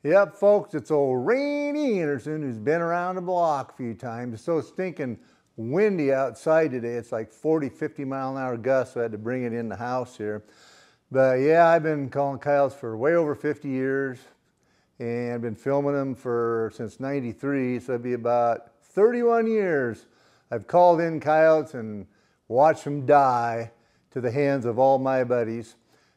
Yep, folks, it's old Rainy Anderson who's been around the block a few times. It's so stinking windy outside today. It's like 40, 50 mile an hour gusts, so I had to bring it in the house here. But yeah, I've been calling coyotes for way over 50 years and I've been filming them since '93, so it'd be about 31 years. I've called in coyotes and watched them die to the hands of all my buddies.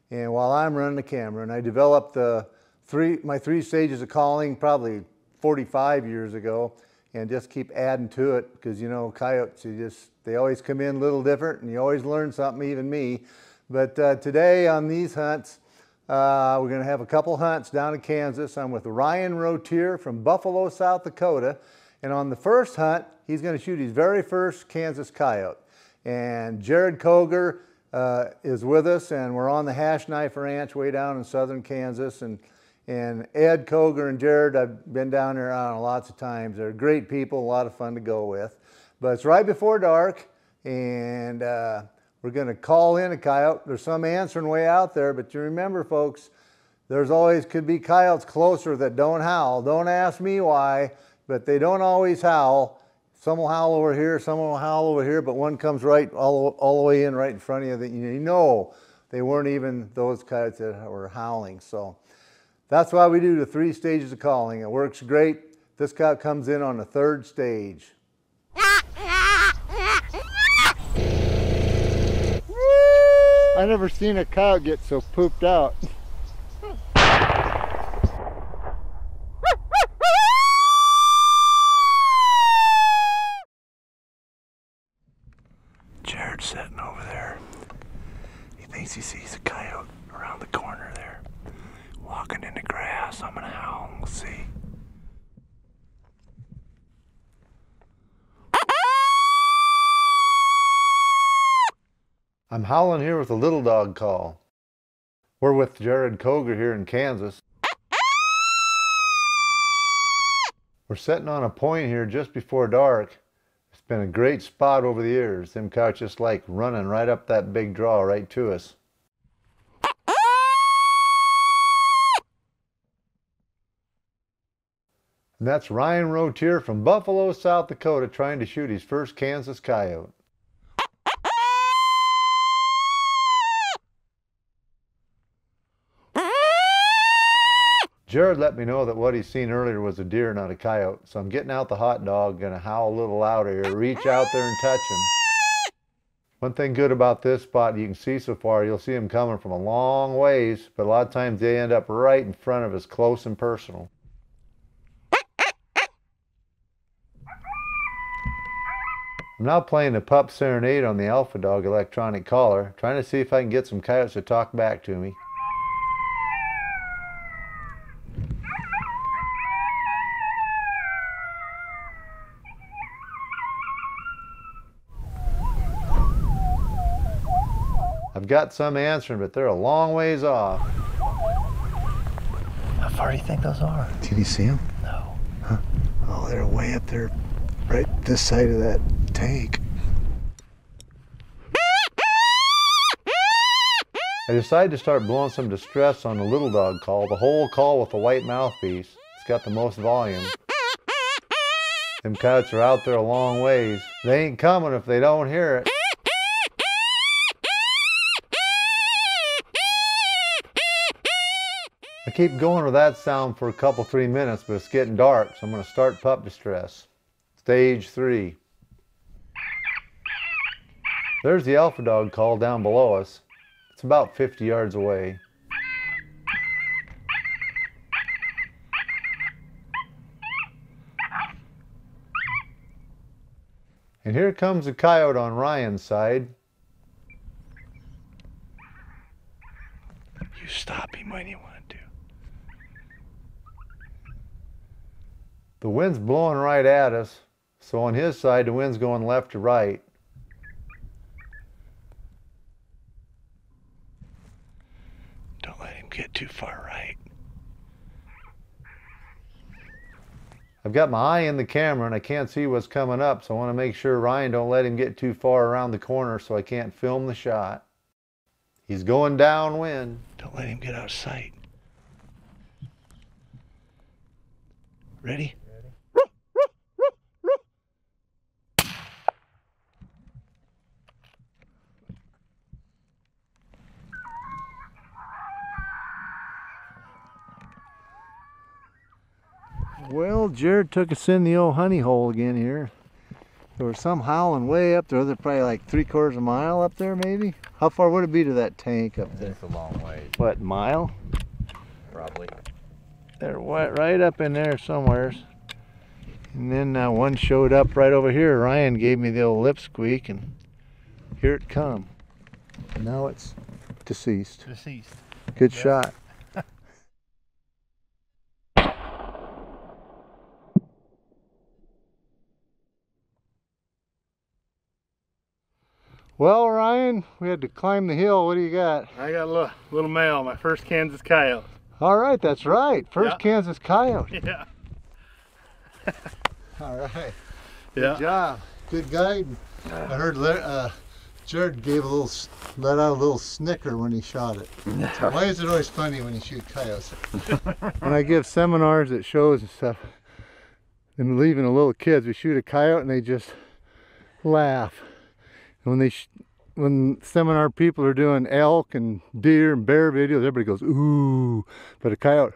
And while I'm running the camera, and I developed my three stages of calling probably 45 years ago, and just keep adding to it because, you know, coyotes, they always come in a little different and you always learn something, even me. But today on these hunts, we're going to have a couple hunts down in Kansas. I'm with Ryan Routier from Buffalo, South Dakota. And on the first hunt, he's going to shoot his very first Kansas coyote. And Jerod Koger is with us, and we're on the Hashknife Ranch way down in southern Kansas. And Ed Koger and Jerod, I've been down there lots of times. They're great people, a lot of fun to go with. But it's right before dark, and we're going to call in a coyote. There's some answering way out there, but you remember, folks, there's always could be coyotes closer that don't howl. Don't ask me why, but they don't always howl. Some will howl over here, some will howl over here, but one comes right all the way in right in front of you that you know they weren't even those coyotes that were howling. So that's why we do the 3 stages of calling. It works great. This coyote comes in on the 3rd stage. I never seen a coyote get so pooped out. Jared's sitting over there. He thinks he sees a coyote around the corner there, walking in the grass. I'm gonna howl and we'll see. I'm howling here with a little dog call. We're with Jerod Koger here in Kansas. We're sitting on a point here just before dark. It's been a great spot over the years. Them coyotes just like running right up that big draw right to us. And that's Ryan Routier from Buffalo, South Dakota, trying to shoot his first Kansas coyote. Jerod let me know that what he's seen earlier was a deer, not a coyote. So I'm getting out the hot dog, gonna howl a little louder here, reach out there and touch him. One thing good about this spot you can see so far, you'll see him coming from a long ways, but a lot of times they end up right in front of us, close and personal. I'm now playing the pup serenade on the Alpha Dog electronic collar, trying to see if I can get some coyotes to talk back to me. I've got some answering, but they're a long ways off. How far do you think those are? Did you see them? No. Huh? Oh, they're way up there, right this side of that tank. I decided to start blowing some distress on the little dog call, the whole call with the white mouthpiece. It's got the most volume. Them coyotes are out there a long ways. They ain't coming if they don't hear it. I keep going with that sound for a couple, 3 minutes, but it's getting dark, so I'm going to start pup distress. Stage 3. There's the Alpha Dog call down below us. It's about 50 yards away. And here comes a coyote on Ryan's side. You stop him when you want to. The wind's blowing right at us, so on his side the wind's going left to right. Don't let him get too far right. I've got my eye in the camera and I can't see what's coming up, so I want to make sure Ryan don't let him get too far around the corner so I can't film the shot. He's going downwind. Don't let him get out of sight. Ready? Well, Jerod took us in the old honey hole again here. There was some howling way up there. They're probably like 3/4 mile up there, maybe. How far would it be to that tank up there? It's a long way. What, mile? Probably. They're right up in there somewhere. And then one showed up right over here. Ryan gave me the old lip squeak, and here it come. Now it's deceased. Deceased. Good shot. Well, Ryan, we had to climb the hill. What do you got? I got a little male, my first Kansas coyote. All right, that's right. First Yeah. Kansas coyote. Yeah. All right. Yeah. Good job. Good guiding. I heard Jerod let out a little snicker when he shot it. Why is it always funny when you shoot coyotes? When I give seminars at shows and stuff, and leaving the little kids, we shoot a coyote and they just laugh. And when seminar people are doing elk and deer and bear videos, everybody goes, ooh, but a coyote,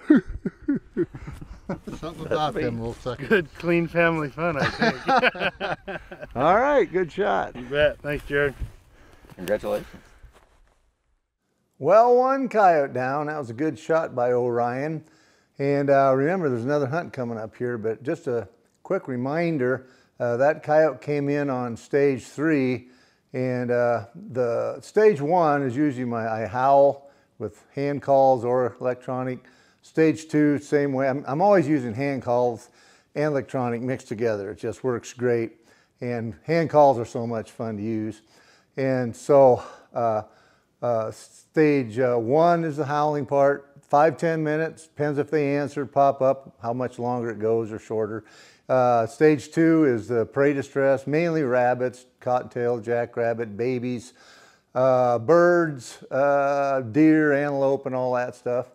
something about them little suckers. Good, clean family fun, I think. All right, good shot. You bet. Thanks, Jerod. Congratulations. Well, one coyote down. That was a good shot by Ryan. And remember, there's another hunt coming up here, but just a quick reminder, that coyote came in on stage 3. And the stage 1 is usually I howl with hand calls or electronic. Stage 2, same way. I'm always using hand calls and electronic mixed together. It just works great. And hand calls are so much fun to use. And so stage 1 is the howling part. 5-10 minutes, depends if they answer, pop up, how much longer it goes or shorter. Stage 2 is the prey distress, mainly rabbits, cottontail, jackrabbit, babies, birds, deer, antelope, and all that stuff.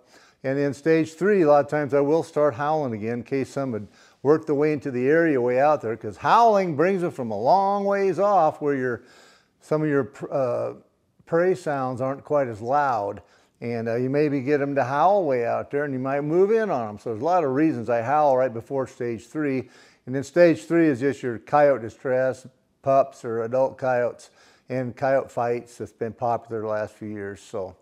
And then stage 3, a lot of times I will start howling again in case some had worked their way into the area way out there, because howling brings them from a long ways off where some of your prey sounds aren't quite as loud. And you maybe get them to howl way out there, and you might move in on them. So there's a lot of reasons I howl right before stage 3. And then stage 3 is just your coyote distress, pups or adult coyotes, and coyote fights that's been popular the last few years. So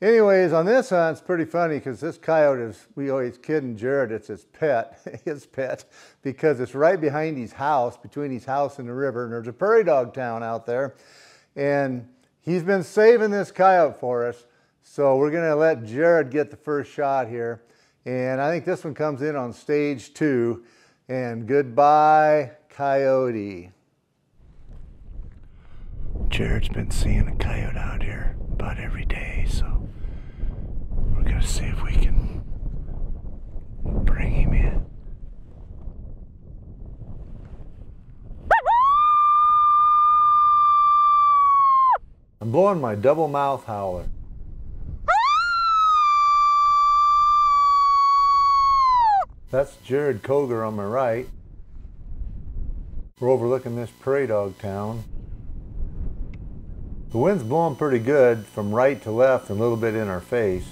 anyways, on this hunt, it's pretty funny because this coyote we always kidding Jerod, it's his pet, because it's right behind his house, between his house and the river, and there's a prairie dog town out there. And he's been saving this coyote for us. So we're gonna let Jerod get the first shot here. And I think this one comes in on stage 2. And goodbye, coyote. Jerod's been seeing a coyote out here about every day, so we're gonna see if we can bring him in. I'm blowing my double mouth howler. That's Jerod Koger on my right. We're overlooking this prairie dog town. The wind's blowing pretty good from right to left and a little bit in our face.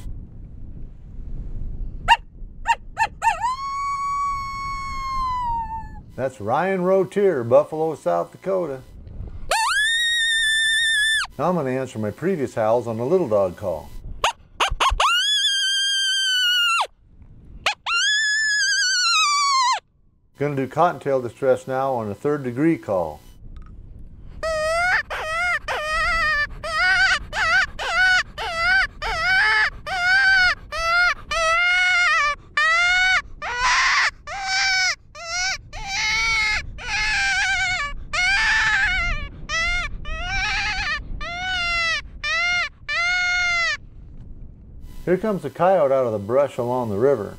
That's Ryan Routier, Buffalo, South Dakota. Now I'm going to answer my previous howls on the little dog call. Going to do cottontail distress now on a 3rd degree call. Here comes a coyote out of the brush along the river.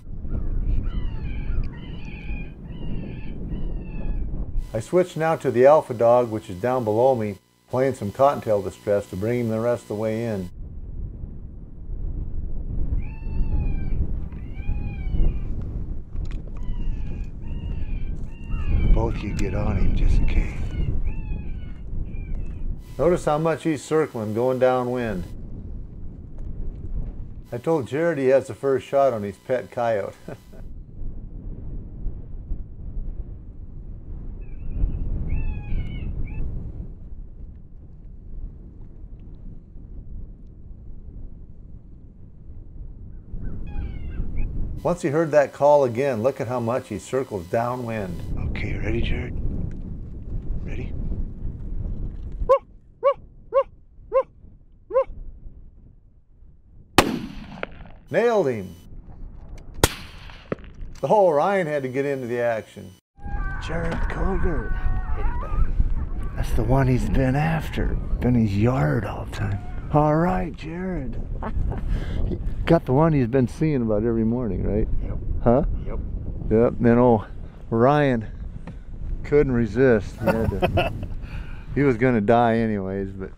I switch now to the alpha dog, which is down below me, playing some cottontail distress to bring him the rest of the way in. both of you get on him just in case. Notice how much he's circling, going downwind. I told Jerod he has the first shot on his pet coyote. Once he heard that call again, look at how much he circles downwind. Okay, ready, Jerod? Ready? Nailed him. The whole Ryan had to get into the action. Jerod Koger. That's the one he's been after. Been in his yard all the time. All right, Jerod. He got the one he's been seeing about every morning, right? Yep. Huh? Yep. Yep. Then Ryan couldn't resist. He, had to, he was going to die anyways, but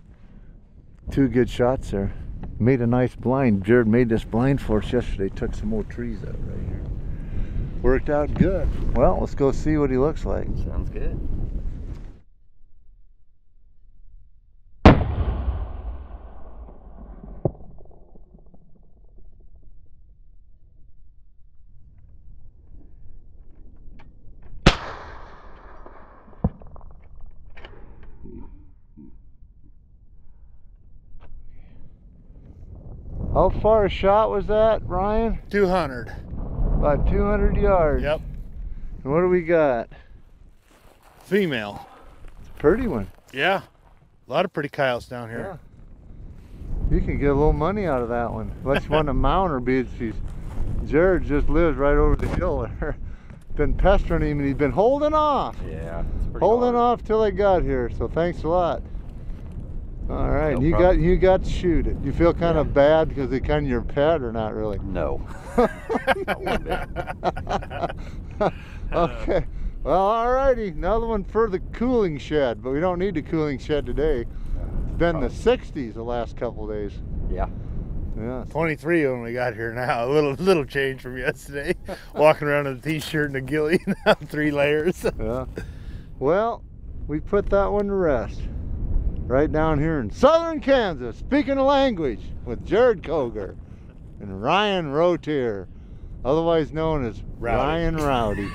2 good shots there. Made a nice blind. Jerod made this blind for us yesterday. Took some old trees out right here. Worked out good. Well, let's go see what he looks like. Sounds good. How far a shot was that, Ryan? 200. About 200 yards. Yep. And what do we got? Female. It's a pretty one. Yeah. A lot of pretty coyotes down here. Yeah. You can get a little money out of that one. Unless you want to mount her, because Jerod just lives right over the hill there. Been pestering him and he's been holding off. Yeah. It's pretty Holding hard. off till I got here, so thanks a lot. All right, No you problem. got to shoot it. You feel kind of bad because it's kind of your pet, or not really? No. Not one bit. Okay. Well, all righty. Another one for the cooling shed, but we don't need the cooling shed today. It's been the 60s the last couple of days. Yeah. Yeah. 23 when we got here now. A little change from yesterday. Walking around in a t-shirt and a ghillie, now 3 layers. Yeah. Well, we put that one to rest. Right down here in southern Kansas, speaking a language with Jerod Koger and Ryan Routier, otherwise known as Rowdy. Ryan Rowdy.